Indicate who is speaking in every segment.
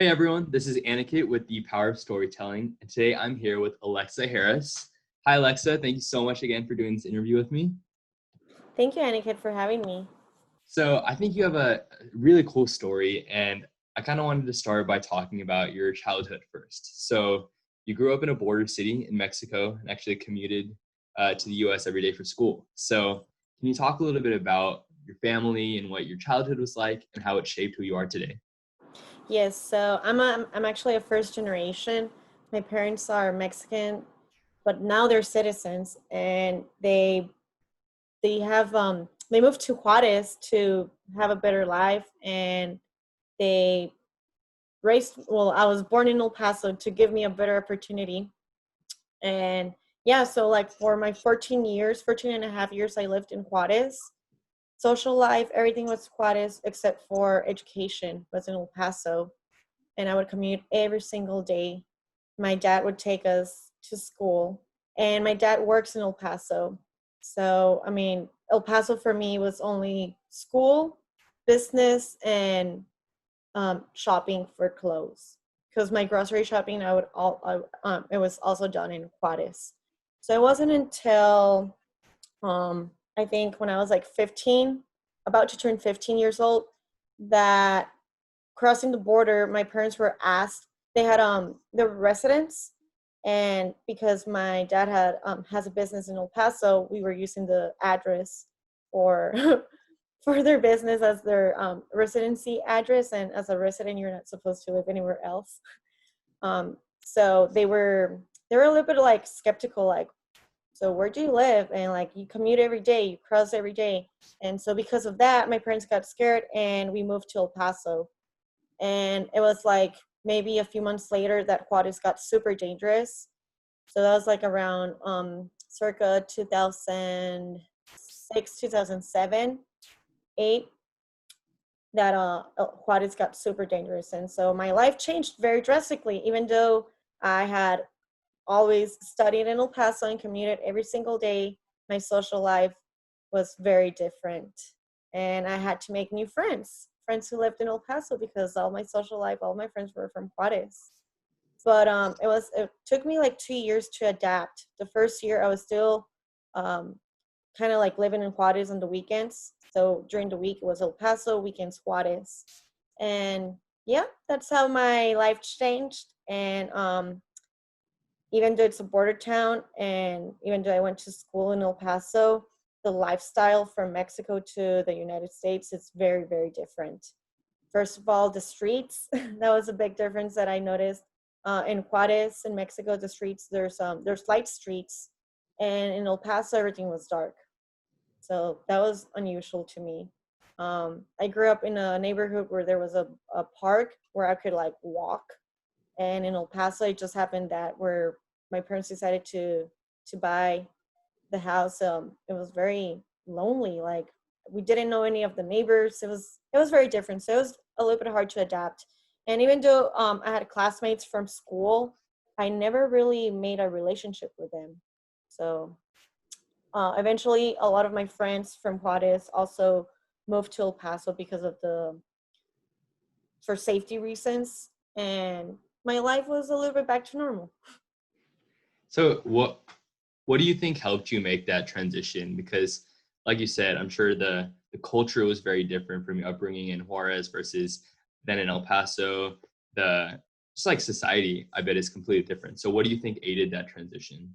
Speaker 1: Hey everyone, this is Aniket with the Power of Storytelling, and today I'm here with Alexa Heras. Hi Alexa, thank you so much again for doing this interview with me.
Speaker 2: Thank you, Aniket, for having me.
Speaker 1: So I think you have a really cool story, and I kind of wanted to start by talking about your childhood first. So you grew up in a border city in Mexico and actually commuted to the US every day for school. So can you talk a little bit about your family and what your childhood was like and how it shaped who you are today?
Speaker 2: Yes, so I'm actually a first generation. My parents are Mexican, but now they're citizens, and they moved to Juarez to have a better life, and they I was born in El Paso to give me a better opportunity. And yeah, so like for my 14 and a half years, I lived in Juarez. Social life, everything was Juarez except for education was in El Paso, and I would commute every single day. My dad would take us to school, and my dad works in El Paso. So, I mean, El Paso for me was only school, business, and shopping for clothes. Because my grocery shopping, it was also done in Juarez. So it wasn't until I think when I was like 15, about to turn 15 years old, that crossing the border, my parents were asked. They had the residents, and because my dad had has a business in El Paso, we were using the address for for their business as their residency address. And as a resident, you're not supposed to live anywhere else. So they were a little bit like skeptical, like, so where do you live? And like, you commute every day, you cross every day. And so because of that, my parents got scared and we moved to El Paso. And it was like maybe a few months later that Juarez got super dangerous. So that was like around circa 2006, 2007, 8, that Juarez got super dangerous. And so my life changed very drastically, even though I had always studied in El Paso and commuted every single day. My social life was very different. And I had to make new friends who lived in El Paso, because all my social life, all my friends were from Juarez. But it took me like 2 years to adapt. The first year I was still um, kind of like living in Juarez on the weekends. So during the week it was El Paso, weekends Juarez. And yeah, that's how my life changed. And even though it's a border town, and even though I went to school in El Paso, the lifestyle from Mexico to the United States is very, very different. First of all, the streets, that was a big difference that I noticed. In Juarez, in Mexico, the streets, there's light streets, and in El Paso, everything was dark. So that was unusual to me. I grew up in a neighborhood where there was a park where I could like walk, and in El Paso, it just happened that where my parents decided to buy the house, it was very lonely. Like, we didn't know any of the neighbors. It was very different. So it was a little bit hard to adapt. And even though I had classmates from school, I never really made a relationship with them. So eventually, a lot of my friends from Juarez also moved to El Paso because of for safety reasons, and my life was a little bit back to normal.
Speaker 1: So what do you think helped you make that transition? Because like you said, I'm sure the culture was very different from your upbringing in Juarez versus then in El Paso. The just like society, I bet, is completely different. So what do you think aided that transition?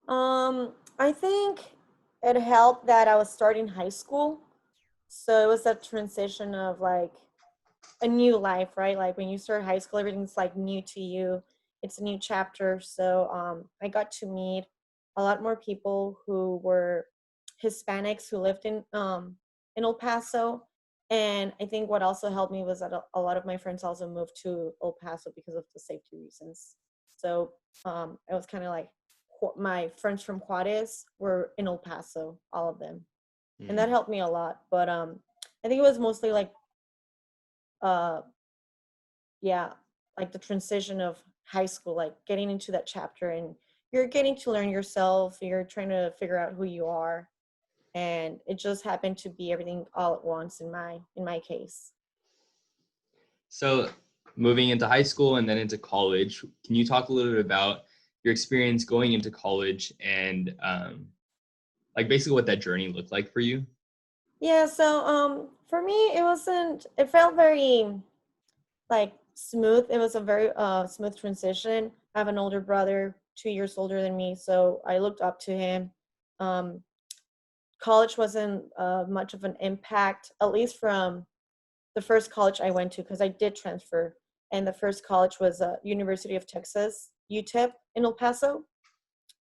Speaker 2: I think it helped that I was starting high school. So it was that transition of like a new life, right? Like when you start high school, everything's like new to you. It's a new chapter. So I got to meet a lot more people who were Hispanics who lived in El Paso. And I think what also helped me was that a lot of my friends also moved to El Paso because of the safety reasons. So it was kind of like my friends from Juarez were in El Paso, all of them. And that
Speaker 1: Hmm.
Speaker 2: helped me a lot. But I think it was mostly like uh yeah, like the transition of high school, like getting into that chapter, and you're getting to learn yourself, you're trying to figure out who you are, and it just happened to be everything all at once in my case.
Speaker 1: So moving into high school and then into college. Can you talk a little bit about your experience going into college and like basically what that journey looked like for you?
Speaker 2: Yeah, so for me it felt very like smooth. It was a very smooth transition. I have an older brother, 2 years older than me, so I looked up to him. Um, College wasn't much of an impact, at least from the first college I went to, because I did transfer. And the first college was University of Texas, UTEP in El Paso.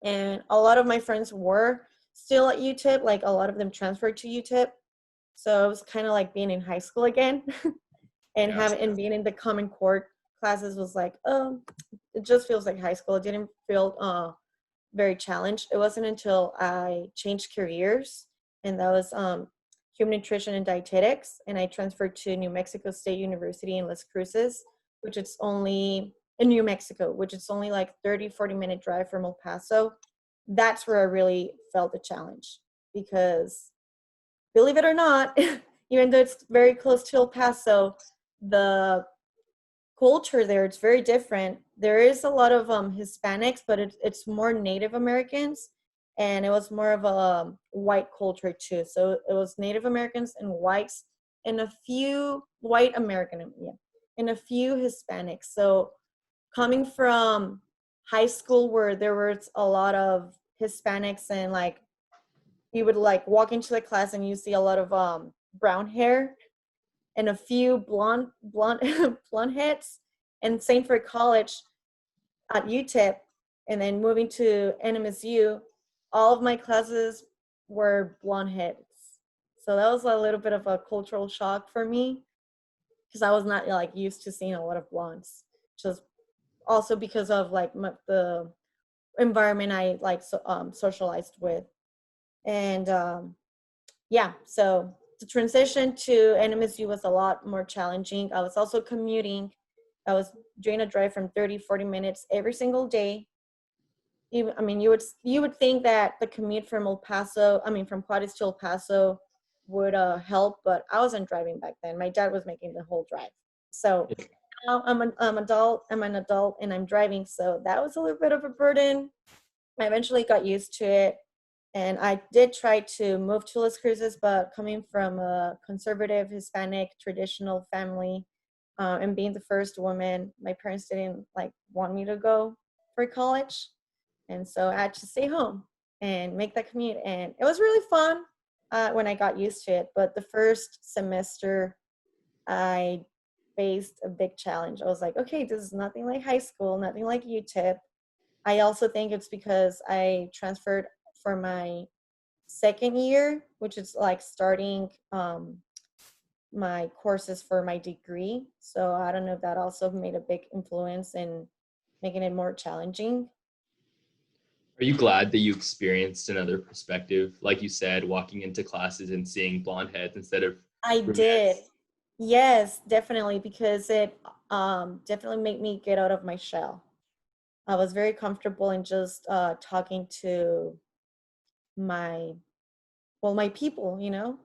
Speaker 2: And a lot of my friends were still at UTEP, like a lot of them transferred to UTEP. So it was kind of like being in high school again. And
Speaker 1: Yeah.
Speaker 2: having and being in the common core classes was like, oh, it just feels like high school. It didn't feel very challenged. It wasn't until I changed careers, and that was human nutrition and dietetics, and I transferred to New Mexico State University in Las Cruces, which it's only in New Mexico, which it's only like 30-40 minute drive from El Paso. That's where I really felt the challenge, because believe it or not, even though it's very close to El Paso, the culture there, it's very different. There is a lot of Hispanics, but it's more Native Americans, and it was more of a white culture too. So it was Native Americans and whites, and a few white American, yeah, and a few Hispanics. So coming from high school where there was a lot of Hispanics, and like you would like walk into the class and you see a lot of brown hair and a few blonde blonde heads, and same for college at UTEP, and then moving to NMSU, all of my classes were blonde heads. So that was a little bit of a cultural shock for me, because I was not like used to seeing a lot of blondes. Just also because of like the environment I like socialized with, and yeah, so the transition to NMSU was a lot more challenging. I was also commuting. I was doing a drive from 30-40 minutes every single day. Even, I mean, you would think that the commute from from Juarez to El Paso would help, but I wasn't driving back then. My dad was making the whole drive. So now I'm an adult and I'm driving, so that was a little bit of a burden. I eventually got used to it. And I did try to move to Las Cruces, but coming from a conservative, Hispanic, traditional family, and being the first woman, my parents didn't like want me to go for college. And so I had to stay home and make that commute. And it was really fun when I got used to it. But the first semester, I faced a big challenge. I was like, okay, this is nothing like high school, nothing like UTEP. I also think it's because I transferred for my second year, which is like starting my courses for my degree. So I don't know if that also made a big influence in making it more challenging.
Speaker 1: Are you glad that you experienced another perspective, like you said, walking into classes and seeing blonde heads instead of
Speaker 2: I did.
Speaker 1: brunettes?
Speaker 2: Yes, definitely, because it definitely made me get out of my shell. I was very comfortable in just talking to my my people,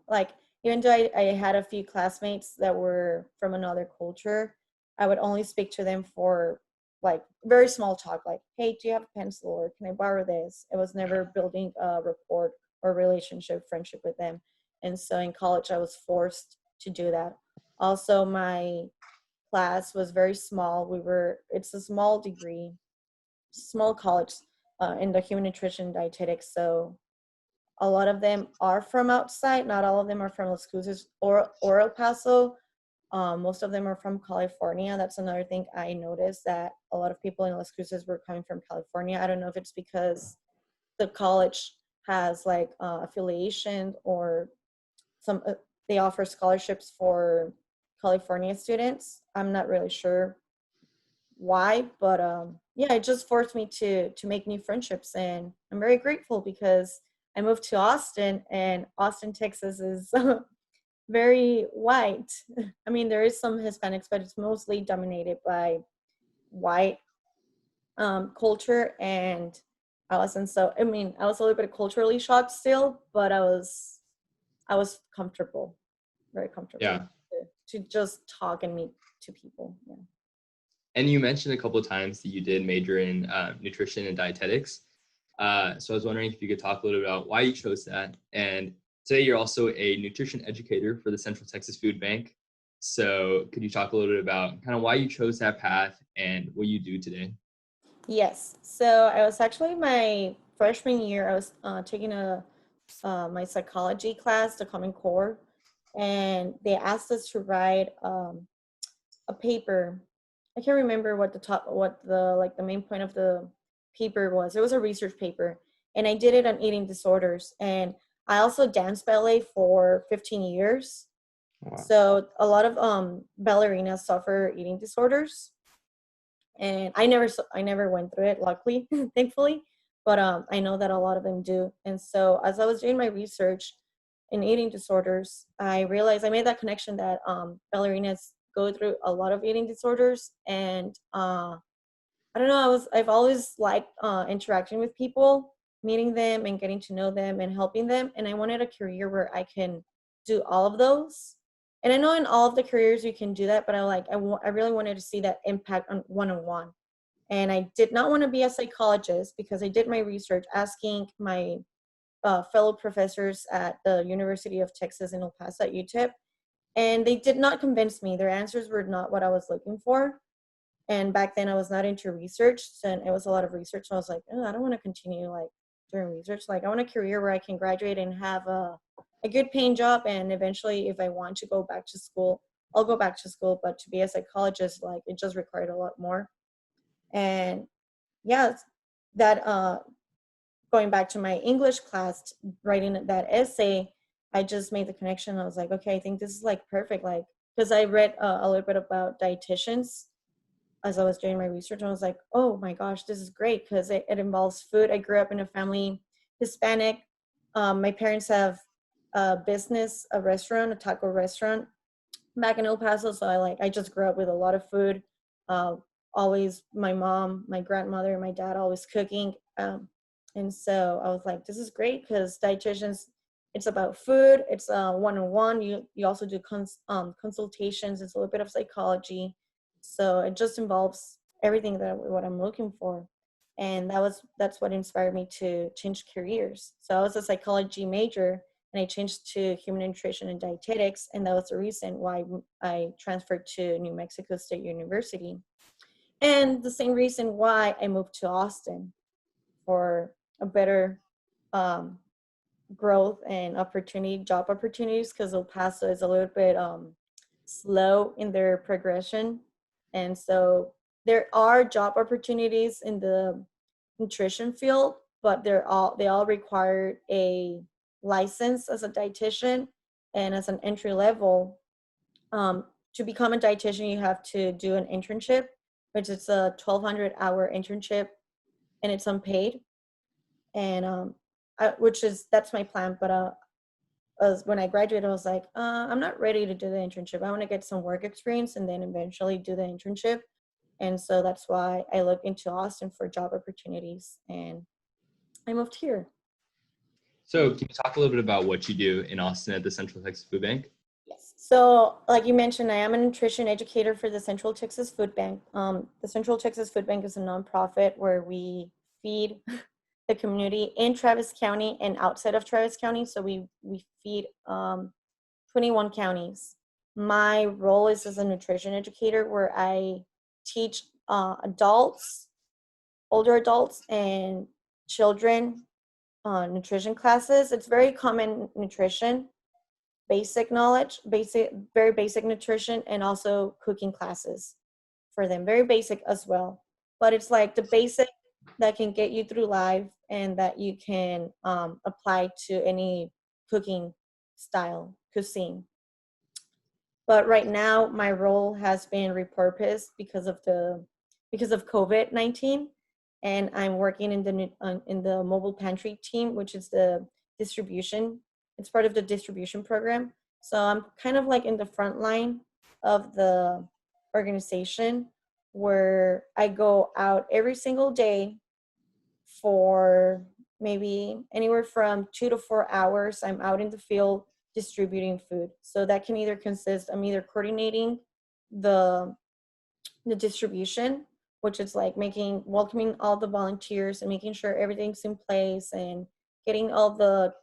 Speaker 2: like even though I had a few classmates that were from another culture, I would only speak to them for like very small talk, like, hey, do you have a pencil, or can I borrow this? It was never building a rapport or relationship, friendship with them. And so in college I was forced to do that. Also, my class was very small. It's a small degree, small college, in the human nutrition dietetics. So a lot of them are from outside. Not all of them are from Las Cruces or El Paso. Most of them are from California. That's another thing I noticed, that a lot of people in Las Cruces were coming from California. I don't know if it's because the college has like affiliation, or some they offer scholarships for California students. I'm not really sure why, but yeah, it just forced me to make new friendships, and I'm very grateful because I moved to Austin, and Austin, Texas is very white. I mean, there is some Hispanics, but it's mostly dominated by white culture. And I was a little bit culturally shocked still, but I was comfortable, very comfortable
Speaker 1: Yeah.
Speaker 2: to just talk and meet to people. Yeah.
Speaker 1: And you mentioned a couple of times that you did major in nutrition and dietetics. So I was wondering if you could talk a little bit about why you chose that. And today you're also a nutrition educator for the Central Texas Food Bank. So could you talk a little bit about kind of why you chose that path and what you do today?
Speaker 2: Yes. So I was actually my freshman year. I was taking my psychology class, the Common Core, and they asked us to write a paper. I can't remember what the main point of the paper was. It was a research paper, and I did it on eating disorders. And I also danced ballet for 15 years.
Speaker 1: Wow.
Speaker 2: So a lot of ballerinas suffer eating disorders, and I never went through it, luckily, thankfully, but I know that a lot of them do. And so as I was doing my research in eating disorders, I realized I made that connection that ballerinas go through a lot of eating disorders. And I don't know, I've always liked interacting with people, meeting them and getting to know them and helping them, and I wanted a career where I can do all of those. And I know in all of the careers you can do that, but I really wanted to see that impact on one-on-one. And I did not want to be a psychologist because I did my research asking my fellow professors at the University of Texas in El Paso at UTEP, and they did not convince me. Their answers were not what I was looking for. And back then I was not into research, so it was a lot of research. So I was like, oh, I don't want to continue like doing research. Like I want a career where I can graduate and have a good paying job, and eventually if I want to go back to school, I'll go back to school. But to be a psychologist, like it just required a lot more. And yeah, that going back to my English class, writing that essay, I just made the connection. I was like, okay, I think this is like perfect. Like, because I read a little bit about dietitians as I was doing my research, and I was like, oh my gosh, this is great because it involves food. I grew up in a family, Hispanic. My parents have a business, a restaurant, a taco restaurant back in El Paso. So I just grew up with a lot of food. Uh, Always my mom, my grandmother, and my dad always cooking. And so I was like, this is great because dietitians, it's about food. It's one-on-one. You also do consultations. It's a little bit of psychology. So it just involves everything that what I'm looking for. And that's what inspired me to change careers. So I was a psychology major, and I changed to human nutrition and dietetics, and that was the reason why I transferred to New Mexico State University, and the same reason why I moved to Austin for a better um, growth and job opportunities, because El Paso is a little bit slow in their progression, and so there are job opportunities in the nutrition field, but they all require a license as a dietitian, and as an entry level. To become a dietitian, you have to do an internship, which is a 1,200-hour internship, and it's unpaid. And that's my plan. But as when I graduated, I was like, I'm not ready to do the internship. I want to get some work experience and then eventually do the internship. And so that's why I looked into Austin for job opportunities, and I moved here.
Speaker 1: So can you talk a little bit about what you do in Austin at the Central Texas Food Bank?
Speaker 2: Yes. So, like you mentioned, I am a nutrition educator for the Central Texas Food Bank. The Central Texas Food Bank is a nonprofit where we feed the community in Travis County and outside of Travis County. So we feed 21 counties. My role is as a nutrition educator, where I teach adults, older adults, and children nutrition classes. It's very common nutrition, basic knowledge, very basic nutrition, and also cooking classes for them. Very basic as well. But it's like the basic that can get you through life and that you can apply to any cooking style, cuisine. But right now, my role has been repurposed because of COVID-19, and I'm working in the mobile pantry team, which is the distribution. It's part of the distribution program. So I'm kind of like in the front line of the organization, where I go out every single day for maybe anywhere from 2 to 4 hours. I'm out in the field distributing food. So that can either consist, I'm either coordinating the the distribution, which is like welcoming all the volunteers and making sure everything's in place and getting all the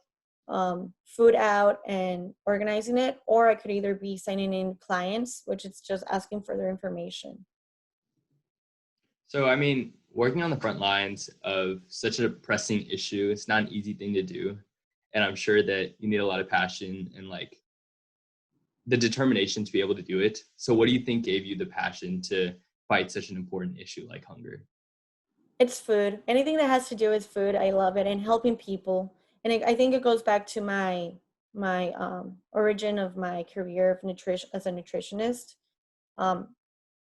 Speaker 2: food out and organizing it. Or I could either be signing in clients, which is just asking for their information.
Speaker 1: So, I mean, working on the front lines of such a pressing issue, it's not an easy thing to do. And I'm sure that you need a lot of passion and like the determination to be able to do it. So, what do you think gave you the passion to fight such an important issue like hunger?
Speaker 2: It's food. Anything that has to do with food, I love it, and helping people. And I think it goes back to my origin of my career of nutrition as a nutritionist. Um,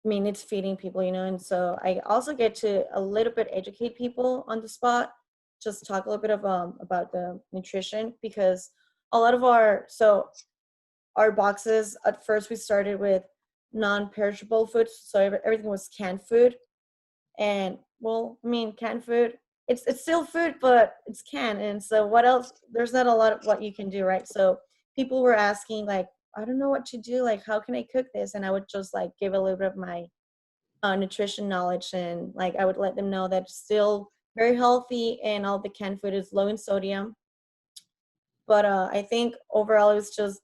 Speaker 2: I mean, it's feeding people, and so I also get to a little bit educate people on the spot, just talk a little bit of about the nutrition, because a lot of our boxes at first we started with non-perishable foods, so everything was canned food. And well, I mean, canned food, it's still food, but it's canned. And so what else? There's not a lot of what you can do, right? So people were asking like, I don't know what to do. Like, how can I cook this? And I would just like give a little bit of my nutrition knowledge, and like I would let them know that it's still very healthy and all the canned food is low in sodium. But I think overall it was just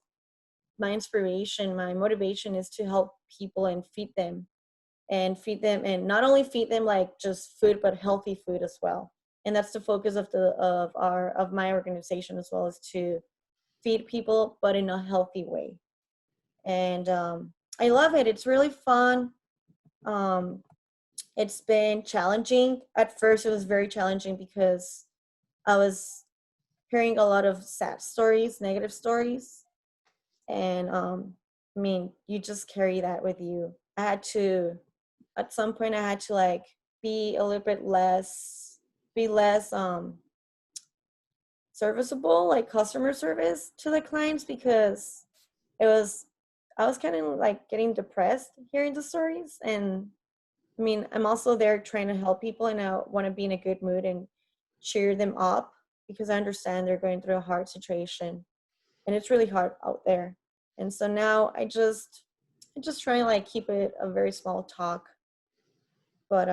Speaker 2: my inspiration, my motivation is to help people and feed them, and not only feed them like just food but healthy food as well. And that's the focus of my organization as well, is to feed people but in a healthy way. And I love it. It's really fun. um, it's been challenging. At first it was very challenging because I was hearing a lot of sad stories, negative stories. And I mean, you just carry that with you. I had to, at some point I had to like be a little bit less, be less serviceable, like customer service to the clients, because it was, I was kind of like getting depressed hearing the stories. And I mean, I'm also there trying to help people, and I want to be in a good mood and cheer them up, because I understand they're going through a hard situation and it's really hard out there. And so now I just try and like keep it a very small talk. But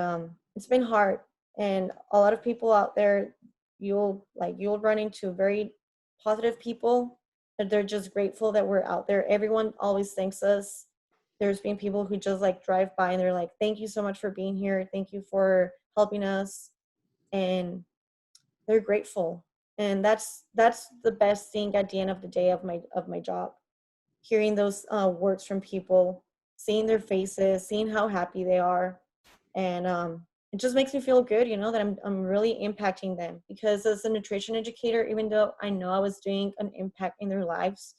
Speaker 2: it's been hard. And a lot of people out there, you'll run into very positive people that they're just grateful that we're out there. Everyone always thanks us. There's been people who just like drive by and they're like, thank you so much for being here, thank you for helping us. And they're grateful. And that's the best thing at the end of the day of my job, hearing those words from people, seeing their faces, seeing how happy they are. And it just makes me feel good, that I'm really impacting them. Because as a nutrition educator, even though I know I was doing an impact in their lives,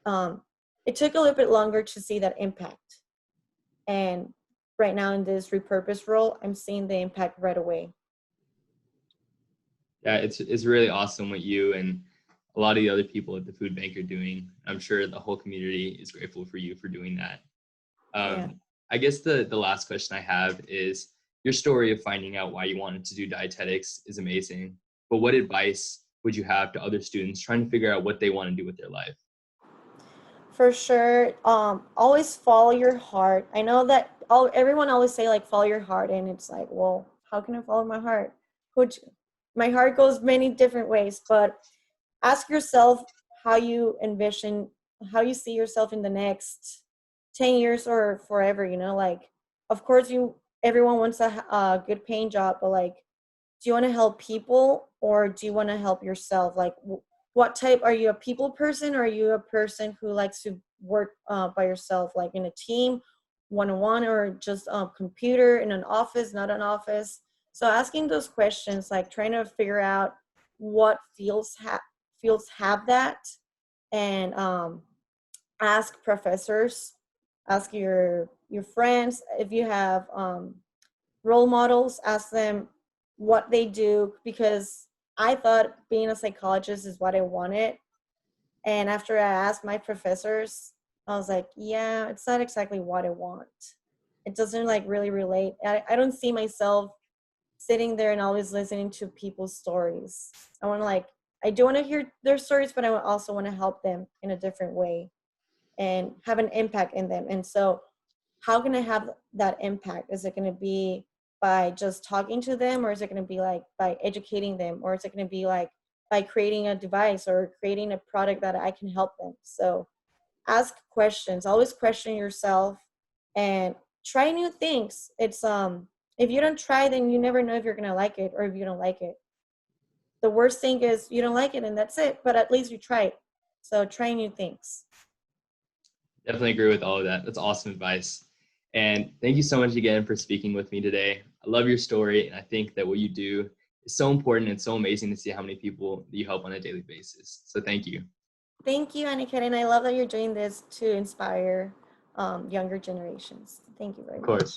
Speaker 2: um, it took a little bit longer to see that impact. And right now in this repurposed role, I'm seeing the impact right away.
Speaker 1: Yeah, it's really awesome what you and a lot of the other people at the food bank are doing. I'm sure the whole community is grateful for you for doing that.
Speaker 2: Yeah.
Speaker 1: I guess the last question I have is your story of finding out why you wanted to do dietetics is amazing. But what advice would you have to other students trying to figure out what they want to do with their life?
Speaker 2: For sure. Always follow your heart. I know that everyone always say like follow your heart, and it's like, well, how can I follow my heart? Which my heart goes many different ways, but ask yourself how you envision, how you see yourself in the next 10 years or forever. Like, of course, everyone wants a good paying job, but like, do you want to help people or do you want to help yourself? Like, what type, are you a people person, or are you a person who likes to work by yourself, like in a team, one-on-one, or just a computer in an office, not an office? So asking those questions, like trying to figure out what fields have that. And ask professors, ask your friends, if you have role models, ask them what they do, because I thought being a psychologist is what I wanted. And after I asked my professors, I was like, yeah, it's not exactly what I want. It doesn't like really relate. I don't see myself sitting there and always listening to people's stories. I want to like, I do want to hear their stories, but I also want to help them in a different way and have an impact in them. And so how can I have that impact? Is it going to be by just talking to them, or is it going to be like by educating them, or is it going to be like by creating a device or creating a product that I can help them? So ask questions, always question yourself, and try new things. It's if you don't try, then you never know if you're going to like it or if you don't like it. The worst thing is you don't like it and that's it, but at least you tried. So try new things.
Speaker 1: Definitely agree with all of that. That's awesome advice. And thank you so much again for speaking with me today. I love your story, and I think that what you do is so important and so amazing to see how many people you help on a daily basis. So thank you.
Speaker 2: Thank you, Aniket, and I love that you're doing this to inspire younger generations. Thank you very
Speaker 1: Of
Speaker 2: much.
Speaker 1: course.